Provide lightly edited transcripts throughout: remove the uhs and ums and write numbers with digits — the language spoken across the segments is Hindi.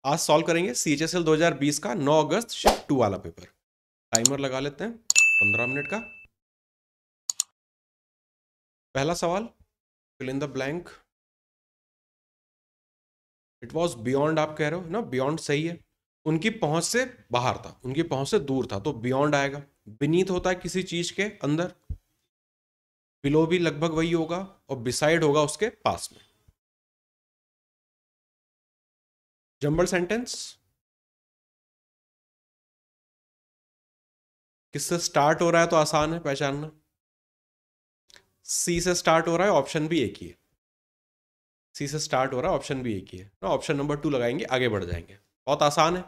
आज सॉल्व करेंगे CHSL 2020 का 9 अगस्त शिफ्ट 2 वाला पेपर। टाइमर लगा लेते हैं 15 मिनट का। पहला सवाल, fill in the blank. It was beyond, आप कह रहे हो ना, बियॉन्ड सही है। उनकी पहुंच से बाहर था, उनकी पहुंच से दूर था, तो बियॉन्ड आएगा। बीनीथ होता है किसी चीज के अंदर, बिलो भी लगभग वही होगा, और बिसाइड होगा उसके पास में। जंबल सेंटेंस किससे स्टार्ट हो रहा है तो आसान है पहचानना। सी से स्टार्ट हो रहा है, ऑप्शन भी एक ही है। सी से स्टार्ट हो रहा है, ऑप्शन भी एक ही है ना, ऑप्शन नंबर 2 लगाएंगे, आगे बढ़ जाएंगे। बहुत आसान है।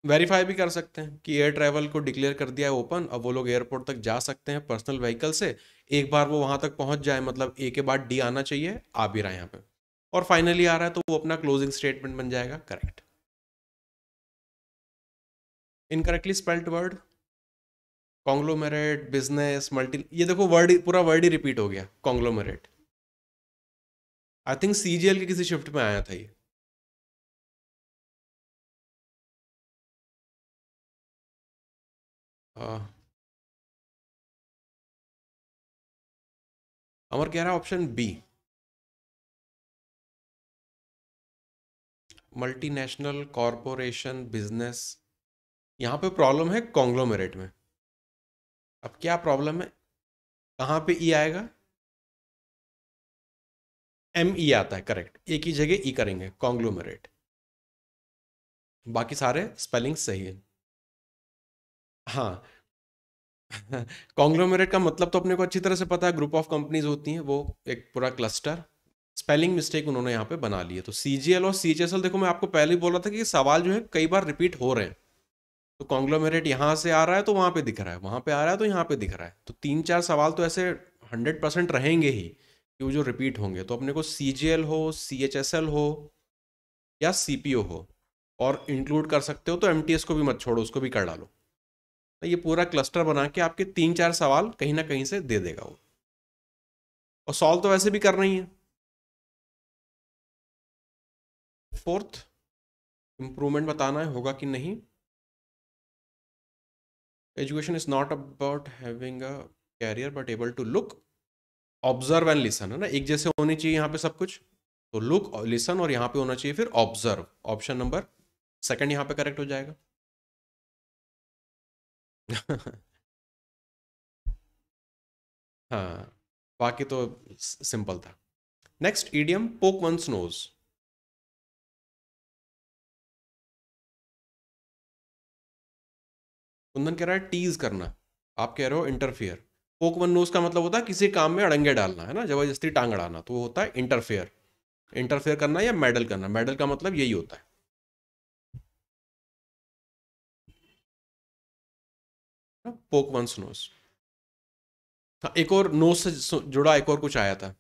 वेरीफाई भी कर सकते हैं कि एयर ट्रैवल को डिक्लेयर कर दिया है ओपन, अब वो लोग एयरपोर्ट तक जा सकते हैं पर्सनल व्हीकल से। एक बार वो वहां तक पहुंच जाए, मतलब ए के बाद डी आना चाहिए, आ भी रहा है यहाँ पे, और फाइनली आ रहा है, तो वो अपना क्लोजिंग स्टेटमेंट बन जाएगा correct. Incorrectly spelled word, conglomerate, business, multi, ये देखो वर्ड, पूरा वर्ड ही रिपीट हो गया, कॉन्ग्लोमेरेट। आई थिंक CGL की किसी शिफ्ट में आया था ये। अमर कह रहा है option B, multinational corporation business. यहां पे प्रॉब्लम है कॉन्ग्लोमेरेट में। अब क्या प्रॉब्लम है, कहां पे ई आएगा। ME आता है करेक्ट, एक ही जगह ई करेंगे, कॉन्ग्लोमेरेट। बाकी सारे स्पेलिंग सही है। हाँ। कॉन्ग्लोमेरेट का मतलब तो अपने को अच्छी तरह से पता है, ग्रुप ऑफ कंपनीज होती हैं, वो एक पूरा क्लस्टर। स्पेलिंग मिस्टेक उन्होंने यहाँ पे बना ली है। तो CGL और CHSL, देखो मैं आपको पहले ही बोला था कि सवाल जो है कई बार रिपीट हो रहे हैं। तो कॉन्ग्लोमेरेट यहाँ से आ रहा है तो वहां पे दिख रहा है, वहां पे आ रहा है तो यहाँ पे दिख रहा है, तो 3-4 सवाल तो ऐसे 100% रहेंगे ही कि वो जो रिपीट होंगे। तो अपने को CGL हो, CHSL हो, या CPO हो, और इंक्लूड कर सकते हो तो MTS को भी मत छोड़ो, उसको भी कर डालो। तो ये पूरा क्लस्टर बना के आपके 3-4 सवाल कहीं ना कहीं से दे देगा वो। और सॉल्व तो वैसे भी करना ही है। फोर्थ, इंप्रूवमेंट बताना है होगा कि नहीं। Education is not about having a career but able to look, observe and listen, है ना, एक जैसे होनी चाहिए यहाँ पे सब कुछ। तो लुक, लिसन, और यहाँ पे होना चाहिए फिर ऑब्जर्व। ऑप्शन नंबर सेकंड यहाँ पे करेक्ट हो जाएगा। हाँ, बाकी तो सिंपल था। नेक्स्ट ईडियम, पोक वंस नोज। कुंदन कह रहा है टीज करना, आप कह रहे हो इंटरफियर। पोक वन नोज का मतलब होता है किसी काम में अड़ंगे डालना, है ना, जबरदस्ती टांग अड़ाना, तो वो होता है इंटरफेयर। इंटरफेयर करना या मेडल करना, मेडल का मतलब यही होता है। पोक वंस नोज। हाँ, एक और नोज से जुड़ा एक और कुछ आया था।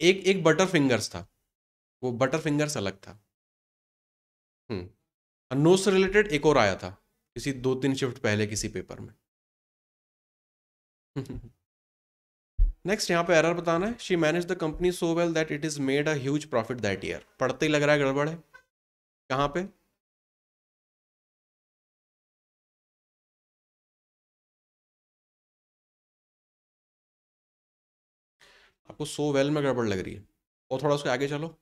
एक एक बटर फिंगर्स था, वो बटर फिंगर्स अलग था। नोज से रिलेटेड एक और आया था किसी 2-3 शिफ्ट पहले किसी पेपर में। नेक्स्ट यहाँ पे एरर बताना है। She manage the company so well that it is made a huge profit that year. पढ़ते ही लग रहा है गड़बड़ है। कहाँ पे। आपको सो वेल में गड़बड़ लग रही है, और थोड़ा उसके आगे चलो।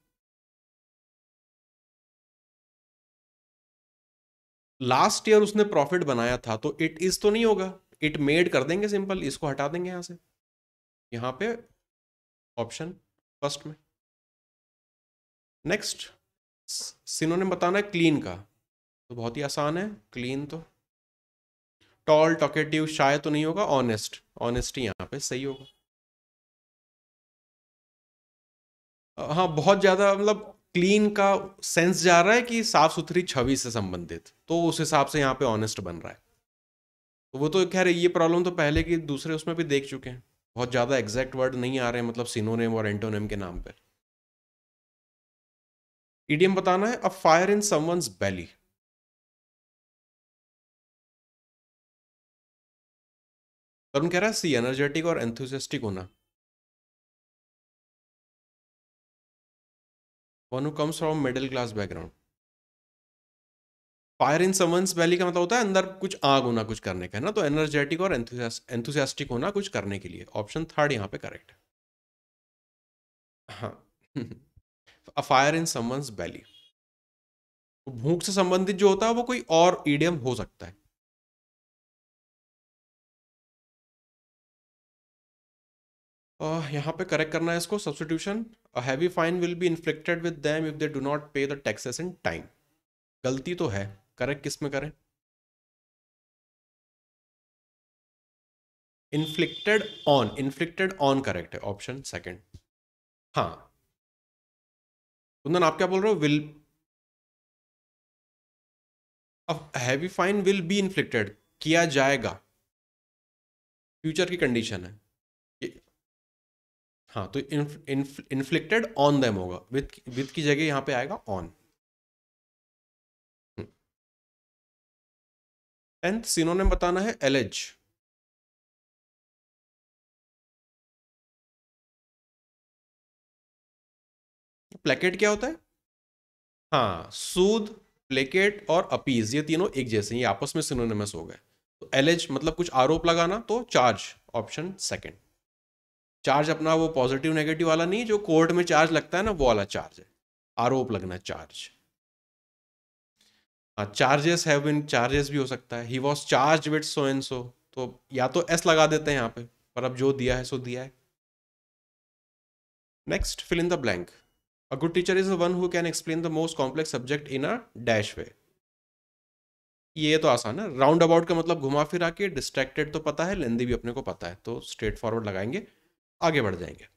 लास्ट ईयर उसने प्रॉफिट बनाया था, तो इट इज तो नहीं होगा, इट मेड कर देंगे, सिंपल इसको हटा देंगे यहां से। यहाँ पे ऑप्शन फर्स्ट में। नेक्स्ट, सिनोनिम बताना है क्लीन का, तो बहुत ही आसान है क्लीन तो। टॉल, टॉकेटिव, शाय तो नहीं होगा, ऑनेस्ट, ऑनेस्टी यहाँ पे सही होगा। हाँ, बहुत ज्यादा मतलब क्लीन का सेंस जा रहा है कि साफ सुथरी छवि से संबंधित, तो उस हिसाब से यहाँ पे ऑनेस्ट बन रहा है। तो वो तो खैर, ये प्रॉब्लम तो पहले की दूसरे उसमें भी देख चुके हैं। बहुत ज्यादा एग्जैक्ट वर्ड नहीं आ रहे हैं, मतलब सिनोनिम और एंटोनिम के नाम पे। इडियम बताना है, अ फायर इन समवंस बेली। तरुण कह रहा है सी, एनर्जेटिक और एंथुसियास्टिक होना। One who comes from middle class background. Fire in someone's belly का मतलब होता है अंदर कुछ आग होना कुछ करने का, है ना। तो एनर्जेटिक और एंथुसियास्टिक होना कुछ करने के लिए। ऑप्शन थर्ड यहाँ पे करेक्ट है। हाँ। अ फायर इन समवंस बेली, भूख से संबंधित जो होता है वो कोई और ईडियम हो सकता है। यहाँ पे करेक्ट करना है इसको, substitution. A heavy fine will be inflicted with them if they do not पे द टैक्सेस इन टाइम। गलती तो है, करेक्ट किस में करें? इन्फ्लिक्टेड ऑन करेक्ट है, ऑप्शन सेकंड। हाँ। कुंदन आप क्या बोल रहे हो? विल, अब heavy fine will be inflicted, किया जाएगा, फ्यूचर की कंडीशन है ये। हाँ, तो इन्फ्लिक्टेड ऑन देम होगा, विथ की जगह यहाँ पे आएगा ऑन। 10th सिनोनिम बताना है एलेज। प्लेकेट क्या होता है? हाँ, सूद, प्लेकेट और अपीज, ये तीनों एक जैसे, ये आपस में सिनोनिमस हो गए। तो एलेज मतलब कुछ आरोप लगाना, तो चार्ज, ऑप्शन सेकंड। चार्ज अपना वो पॉजिटिव नेगेटिव वाला नहीं, जो कोर्ट में चार्ज लगता है ना, वो वाला चार्ज है। आरोप लगना चार्ज। हाँ, चार्जेस हैव बीन, चार्जेस भी हो सकता है। He was charge with so and so, तो या तो एस लगा देते हैं यहाँ पे, पर अब जो दिया है सो दिया है। Next, fill in the blank. A good teacher is the one who can explain the most complex subject in a dash way. ये तो आसान है, राउंड अबाउट का मतलब घुमा फिरा के, डिस्ट्रैक्टेड तो पता है, लेंदी भी अपने को पता है, तो स्ट्रेट फॉरवर्ड लगाएंगे, आगे बढ़ जाएंगे।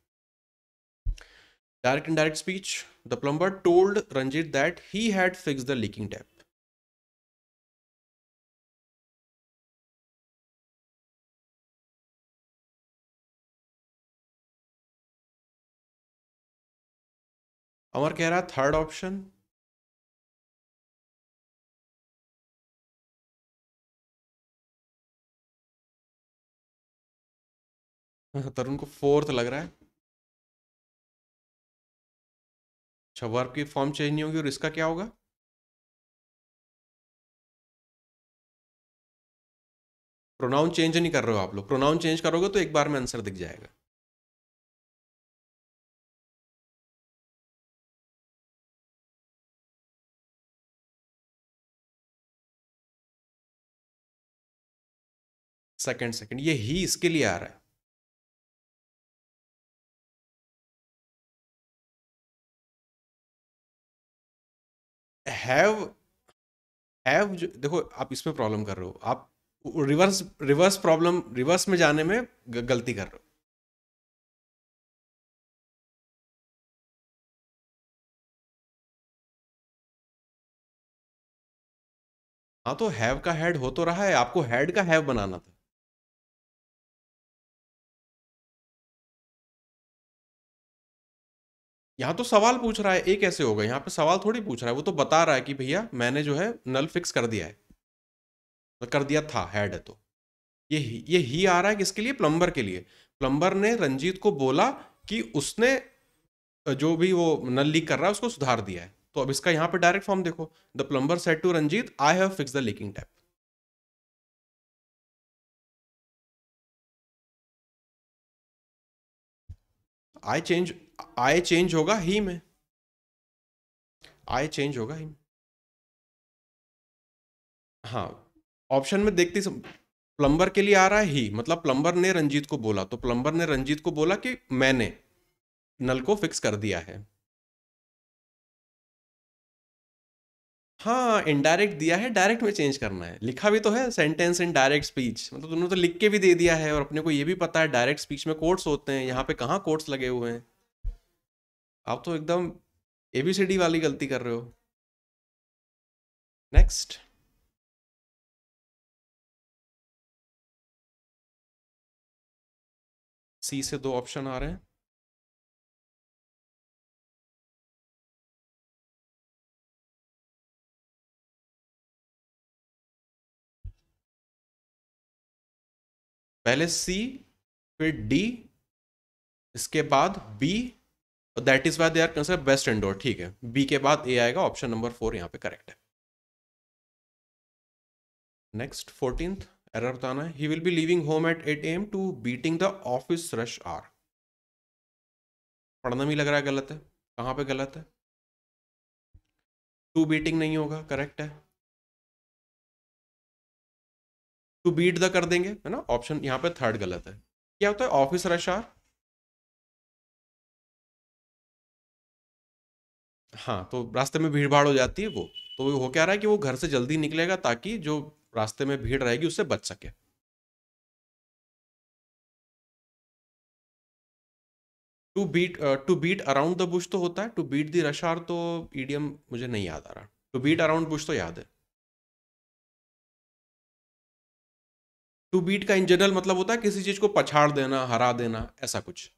Direct indirect speech. The plumber told Ranjit that he had fix the leaking tap. Amar कह रहा थर्ड ऑप्शन। तरुण को फोर्थ लग रहा है। अच्छा, वर्ब की फॉर्म चेंज नहीं होगी, और इसका क्या होगा? प्रोनाउन चेंज नहीं कर रहे हो आप लोग, प्रोनाउन चेंज करोगे तो एक बार में आंसर दिख जाएगा। सेकंड सेकंड, ये ही इसके लिए आ रहा है। हैव देखो, आप इसमें प्रॉब्लम कर रहे हो, आप रिवर्स प्रॉब्लम, रिवर्स में जाने में गलती कर रहे हो। हाँ, तो हैव का हैड हो तो रहा है, आपको हैड का हैव बनाना था। यहाँ तो सवाल पूछ रहा है, एक कैसे होगा? यहाँ पे सवाल थोड़ी पूछ रहा है, वो तो बता रहा है कि भैया मैंने जो है नल फिक्स कर दिया है, तो कर दिया था, हैड है तो। ये ही आ रहा है किसके लिए? प्लम्बर के लिए। प्लम्बर ने रंजीत को बोला कि उसने जो भी वो नल लीक कर रहा है उसको सुधार दिया है। तो अब इसका यहाँ पे डायरेक्ट फॉर्म देखो, the plumber said to Ranjit I have fix the leaking tap. I change, I change होगा ही में, आई चेंज होगा ही में। हाँ, ऑप्शन में देखते प्लम्बर के लिए आ रहा है ही, मतलब प्लम्बर ने रंजीत को बोला, तो प्लम्बर ने रंजीत को बोला कि मैंने नल को फिक्स कर दिया है। हाँ, इनडायरेक्ट दिया है, डायरेक्ट में चेंज करना है, लिखा भी तो है सेंटेंस इन डायरेक्ट स्पीच, मतलब तुमने तो लिख के भी दे दिया है, और अपने को ये भी पता है डायरेक्ट स्पीच में कोट्स होते हैं, यहाँ पे कहाँ कोट्स लगे हुए हैं। आप तो एकदम एबीसीडी वाली गलती कर रहे हो। नेक्स्ट। सी से दो ऑप्शन आ रहे हैं। पहले सी, फिर डी, इसके बाद B, that is why they are considered best indoor. ठीक है, बी के बाद ए आएगा, ऑप्शन नंबर 4 यहाँ पे करेक्ट है। नेक्स्ट 14th एरर बताना है, he will be leaving home at 8 AM to beating the office rush hour. पढ़ना भी लग रहा है गलत है, कहाँ पे गलत है? टू बीटिंग नहीं होगा, करेक्ट है। टू बीट द कर देंगे, है ना, ऑप्शन यहाँ पे थर्ड गलत है। क्या होता है ऑफिस रश आवर? हाँ, तो रास्ते में भीड़ भाड़ हो जाती है वो, तो वो हो क्या रहा है कि वो घर से जल्दी निकलेगा ताकि जो रास्ते में भीड़ रहेगी उससे बच सके। To beat around the bush तो होता है, to beat the rush hour तो ईडियम मुझे नहीं याद आ रहा। टू बीट अराउंड बुश तो याद है। टू बीट का इन जनरल मतलब होता है किसी चीज को पछाड़ देना, हरा देना, ऐसा कुछ।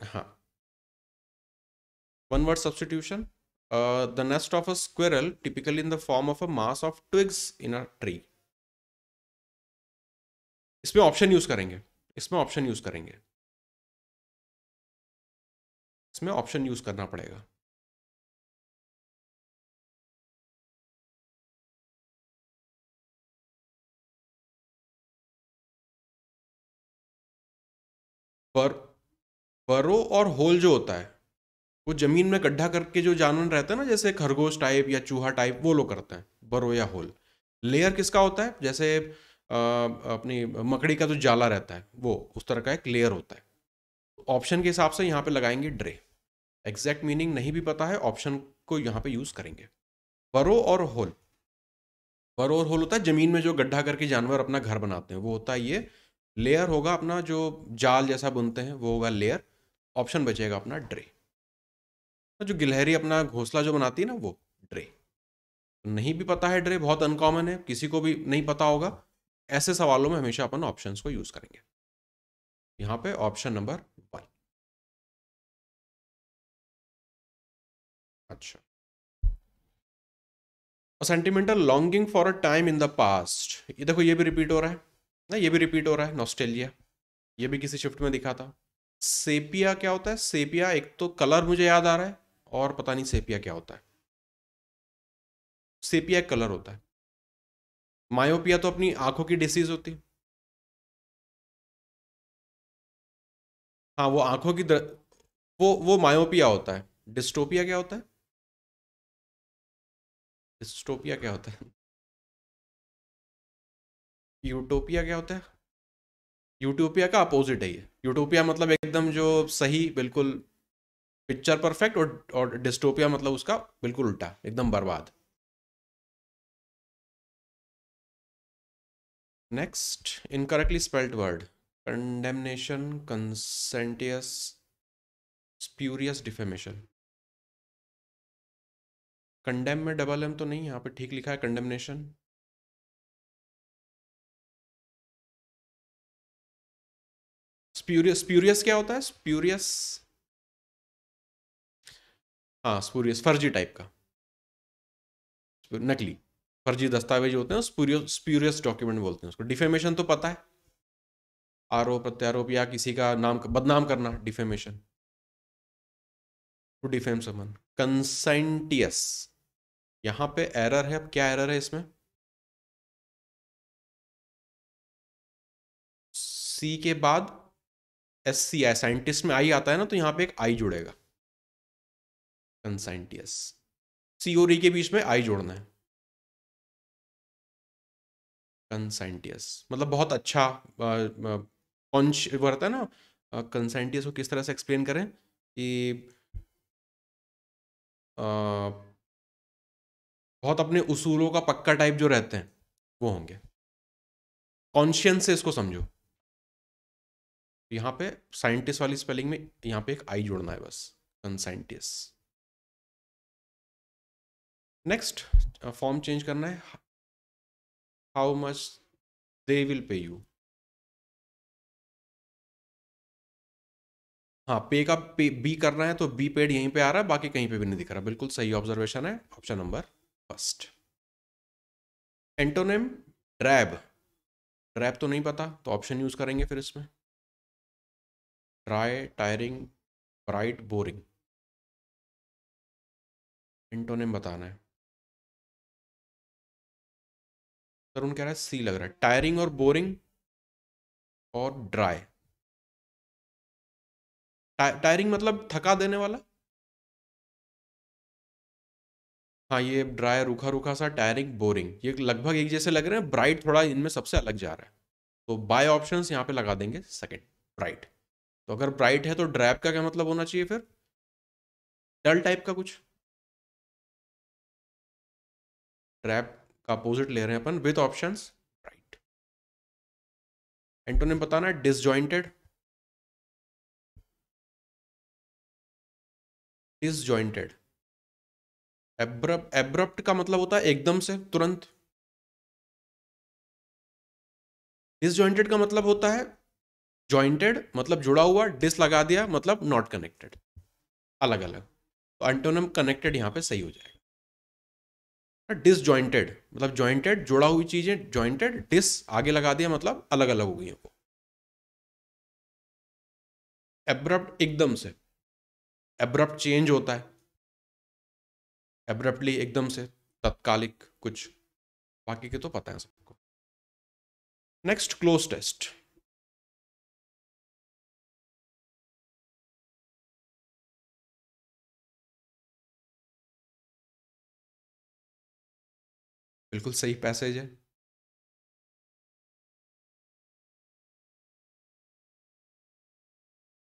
हाँ। One word substitution, the nest of a squirrel typically in the form of a mass of twigs in a tree. इसमें ऑप्शन यूज करेंगे, इसमें ऑप्शन यूज करेंगे, इसमें ऑप्शन यूज करना पड़ेगा। पर बरो और होल जो होता है वो जमीन में गड्ढा करके जो जानवर रहते हैं ना, जैसे खरगोश टाइप या चूहा टाइप, वो लोग करते हैं बरो या होल। लेयर किसका होता है? जैसे अपनी मकड़ी का जो जाला रहता है वो उस तरह का एक लेयर होता है। ऑप्शन के हिसाब से यहाँ पे लगाएंगे ड्रे। एग्जैक्ट मीनिंग नहीं भी पता है, ऑप्शन को यहाँ पे यूज करेंगे। बरो और होल, बरो और होल होता है जमीन में जो गड्ढा करके जानवर अपना घर बनाते हैं, वो होता है ये। लेयर होगा अपना जो जाल जैसा बुनते हैं, वो होगा लेयर। ऑप्शन बचेगा अपना ड्रे। तो जो गिलहरी अपना घोंसला जो बनाती है ना, वो ड्रे। नहीं भी पता है ड्रे, बहुत अनकॉमन है, किसी को भी नहीं पता होगा। ऐसे सवालों में हमेशा अपन ऑप्शंस को यूज करेंगे। यहाँ पे ऑप्शन नंबर 1। अच्छा, sentimental longing for a time in the past, ये देखो ये भी रिपीट हो रहा है ना, ये भी रिपीट हो रहा है। नॉस्टैल्जिया, ये भी किसी शिफ्ट में दिखा था। सेपिया क्या होता है? सेपिया एक तो कलर मुझे याद आ रहा है, और पता नहीं सेपिया क्या होता है। सेपिया एक कलर होता है। मायोपिया तो अपनी आंखों की डिसीज होती है। हाँ, वो आंखों की वो मायोपिया होता है। डिस्टोपिया क्या होता है? डिस्टोपिया क्या होता है? यूटोपिया क्या होता है? यूटोपिया का अपोजिट है ये। यूटोपिया मतलब एकदम जो सही, बिल्कुल पिक्चर परफेक्ट, और डिस्टोपिया मतलब उसका बिल्कुल उल्टा, एकदम बर्बाद। Next, incorrectly spelled word, condemnation, conscientious, spurious, defamation. Condemn में डबल एम तो नहीं, यहाँ पे ठीक लिखा है कंडेमनेशन। स्प्यूरियस, स्प्यूरियस क्या होता है? स्प्यूरियस, हाँ स्पूरियस फर्जी टाइप का, नकली फर्जी दस्तावेज होते हैं, स्पूरियस, स्प्यूरियस डॉक्यूमेंट बोलते हैं उसको। डिफेमेशन तो पता है, आरोप प्रत्यारोप या किसी का नाम बदनाम करना, डिफेमेशन। टू डिफेम समन। कंसेंटियस, यहाँ पे एरर है। अब क्या एरर है इसमें? सी के बाद एस सी है, साइंटिस्ट में आई आता है ना, तो यहाँ पे एक आई जुड़ेगा। कंसेंटियस, सी और ई के बीच में आई जोड़ना है। कंसेंटियस मतलब बहुत अच्छा। कॉन्श वो रहता है ना, कंसेंटियस को किस तरह से एक्सप्लेन करें कि अ, बहुत अपने उसूलों का पक्का टाइप जो रहते हैं, वो होंगे। कॉन्शियंस से इसको समझो। यहाँ पे साइंटिस्ट वाली स्पेलिंग में यहाँ पे एक आई जोड़ना है बस। कंसाइंटिस। नेक्स्ट, फॉर्म चेंज करना है। How much they will pay you. हाँ, पे का पे बी करना है, तो बी पेड यहीं पे आ रहा है, बाकी कहीं पे भी नहीं दिख रहा। बिल्कुल सही ऑब्जर्वेशन है, option number first. Antonym, drab. Drab तो नहीं पता, तो ऑप्शन यूज करेंगे फिर इसमें। Dry, tiring, bright, boring. Antonym बताना है। तरुण कह रहा है सी लग रहा है, टायरिंग और बोरिंग और ड्राई। टायरिंग मतलब थका देने वाला। हाँ, ये ड्राई रूखा रूखा सा, टायरिंग बोरिंग, ये लगभग एक जैसे लग रहे हैं। ब्राइट थोड़ा इनमें सबसे अलग जा रहा है, तो बाय ऑप्शंस यहाँ पे लगा देंगे सेकंड, ब्राइट। तो अगर ब्राइट है तो ड्रैप का क्या मतलब होना चाहिए फिर? डल टाइप का कुछ। ड्रैप का अपोजिट ले रहे हैं अपन विद ऑप्शंस, ब्राइट। एंटोनिम बताना है, डिसजॉइंटेड, डिसजॉइंटेड। एब्रप्ट, एब्रप्ट का मतलब होता है एकदम से, तुरंत। डिसजॉइंटेड का मतलब होता है जॉइंटेड मतलब जुड़ा हुआ, डिस लगा दिया मतलब नॉट कनेक्टेड, अलग अलग। तो एंटोनिम कनेक्टेड यहां पे सही हो जाएगा। डिसजॉइंटेड मतलब जॉइंटेड, जुड़ा हुई चीजें जॉइंटेड, डिस आगे लगा दिया मतलब अलग अलग हो गई हैं वो। एब्रप्ट एकदम से, एब्रप्ट चेंज होता है, एब्रप्टली एकदम से, तत्कालिक कुछ। बाकी के तो पता है सबको। Next, close test. बिल्कुल सही पैसेज है।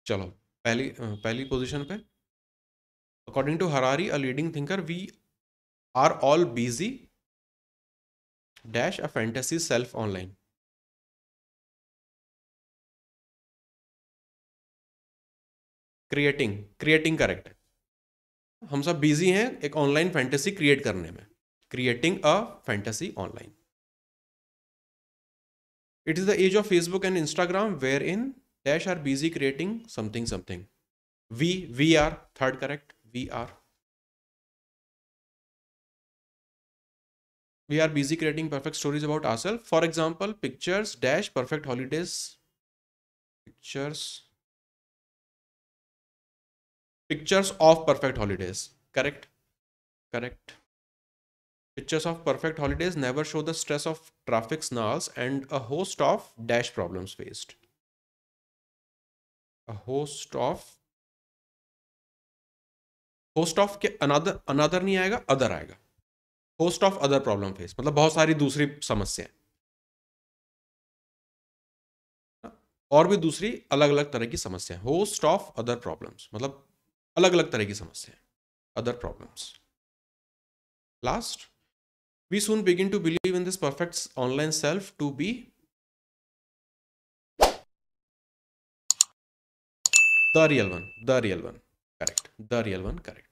चलो, पहली पोजीशन पे, according to Harari a leading thinker, we are all busy dash a fantasy self online. Creating, creating correct है। हम सब बिजी हैं एक ऑनलाइन फैंटेसी क्रिएट करने में, creating a fantasy online. It is the age of Facebook and Instagram where in dash are busy creating something something. We are, third correct, we are. We are busy creating perfect stories about ourselves. For example, pictures dash perfect holidays. Pictures, pictures of perfect holidays. Correct, correct. Pictures of perfect holidays never show the stress of traffic snarls and a host of dash problems faced. A host of के another नहीं आएगा, other आएगा। Host of other problem face मतलब बहुत सारी दूसरी समस्याएं, और भी दूसरी अलग अलग तरह की समस्या। होस्ट ऑफ अदर प्रॉब्लम्स मतलब अलग अलग तरह की समस्या, other problems. Last, we soon begin to believe in this perfect online self to be the real one, the real one correct, the real one correct.